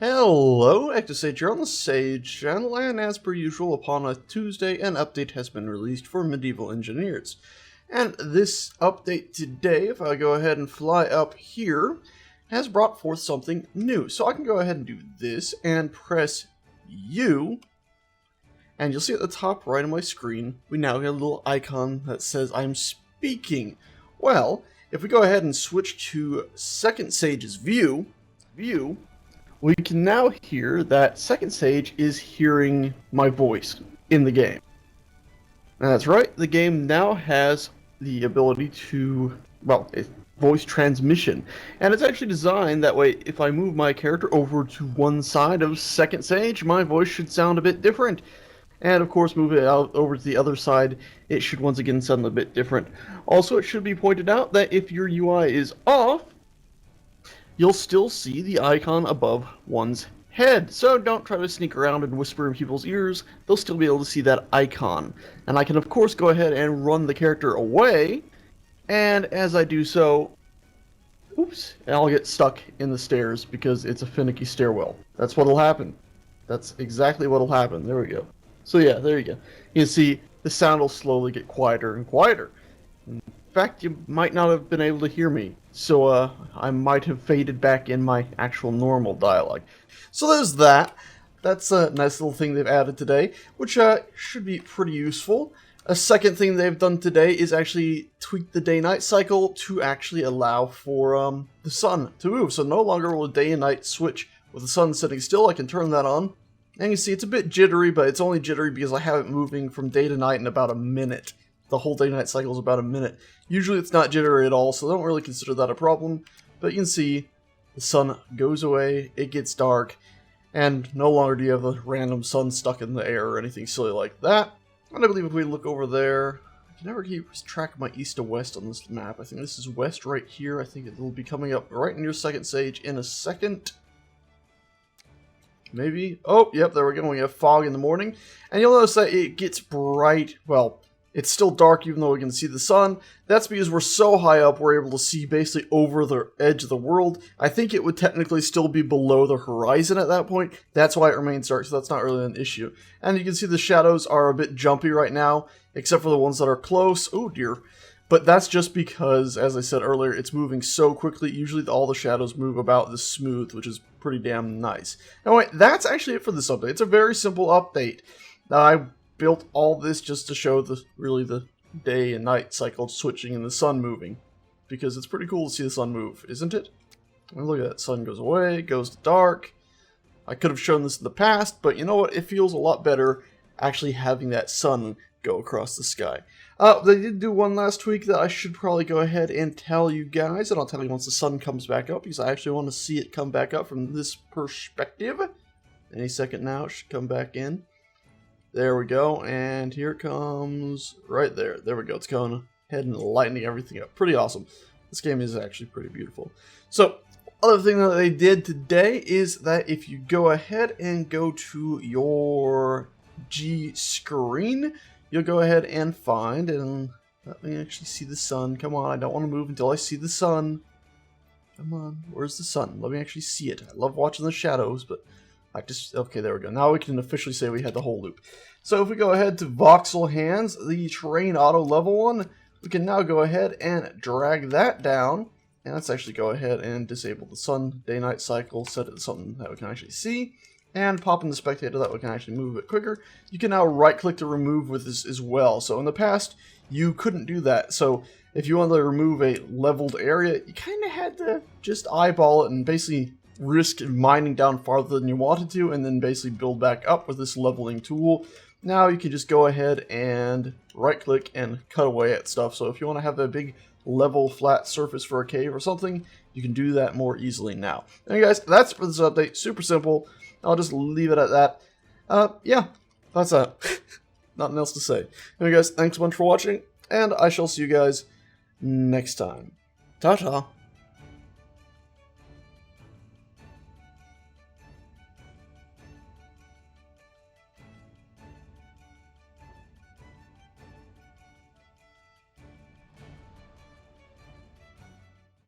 Hello, ActiveSage here on the Sage channel, and as per usual, upon a Tuesday, an update has been released for Medieval Engineers. And this update today, if I go ahead and fly up here, has brought forth something new. So I can go ahead and do this and press U, and you'll see at the top right of my screen, we now get a little icon that says I'm speaking. Well, if we go ahead and switch to Second Sage's view, we can now hear that Second Sage is hearing my voice in the game. And that's right, the game now has the ability to, well, voice transmission. And it's actually designed that way if I move my character over to one side of Second Sage, my voice should sound a bit different. And of course, move it out over to the other side, it should once again sound a bit different. Also, it should be pointed out that if your UI is off, you'll still see the icon above one's head. So don't try to sneak around and whisper in people's ears. They'll still be able to see that icon. And I can of course go ahead and run the character away. And as I do so, oops, I'll get stuck in the stairs because it's a finicky stairwell. That's what'll happen. That's exactly what'll happen. There we go. So yeah, there you go. You can see the sound will slowly get quieter and quieter. In fact, you might not have been able to hear me, so I might have faded back in my actual normal dialogue. So there's that. That's a nice little thing they've added today, which should be pretty useful. A second thing they've done today is actually tweak the day-night cycle to actually allow for the sun to move. So no longer will day and night switch with the sun sitting still. I can turn that on, and you see it's a bit jittery, but it's only jittery because I have it moving from day to night in about a minute. The whole day-night cycle is about a minute. Usually it's not jittery at all, so I don't really consider that a problem. But you can see the sun goes away, it gets dark, and no longer do you have a random sun stuck in the air or anything silly like that. And I believe if we look over there, I can never keep track of my east to west on this map. I think this is west right here. I think it will be coming up right near Second Sage in a second. Maybe. Oh, yep, there we go. We have fog in the morning. And you'll notice that it gets bright. Well, it's still dark even though we can see the sun. That's because we're so high up we're able to see basically over the edge of the world. I think it would technically still be below the horizon at that point. That's why it remains dark, so that's not really an issue. And you can see the shadows are a bit jumpy right now, except for the ones that are close. Oh dear. But that's just because, as I said earlier, it's moving so quickly. Usually all the shadows move about this smooth, which is pretty damn nice. Anyway, that's actually it for this update. It's a very simple update. I built all this just to show the day and night cycle switching and the sun moving, because it's pretty cool to see the sun move, isn't it? And look at that, sun goes away, goes to dark. I could have shown this in the past, but you know what? It feels a lot better actually having that sun go across the sky. They did do one last tweak that I should probably go ahead and tell you guys, and I'll tell you once the sun comes back up, because I actually want to see it come back up from this perspective. Any second now, it should come back in. There we go, and here it comes right there. There we go. It's going ahead and lightening everything up. Pretty awesome. This game is actually pretty beautiful. So, other thing that they did today is that if you go ahead and go to your G screen, you'll go ahead and find, and let me actually see the sun. Come on, I don't want to move until I see the sun. Come on, where's the sun? Let me actually see it. I love watching the shadows, but okay, there we go. Now we can officially say we had the whole loop. So if we go ahead to voxel hands, the terrain auto level one, we can now go ahead and drag that down. And let's actually go ahead and disable the sun day-night cycle, set it to something that we can actually see, and pop in the spectator that we can actually move a bit quicker. You can now right-click to remove with this as well. So in the past, you couldn't do that. So if you wanted to remove a leveled area, you kind of had to just eyeball it and basically risk mining down farther than you wanted to, and then basically build back up with this leveling tool. Now you can just go ahead and right click and cut away at stuff. So if you want to have a big level flat surface for a cave or something, you can do that more easily now. Anyway guys, that's for this update. Super simple. I'll just leave it at that. Yeah, that's that. Nothing else to say. Anyway guys, thanks so much for watching, and I shall see you guys next time. Ta-ta.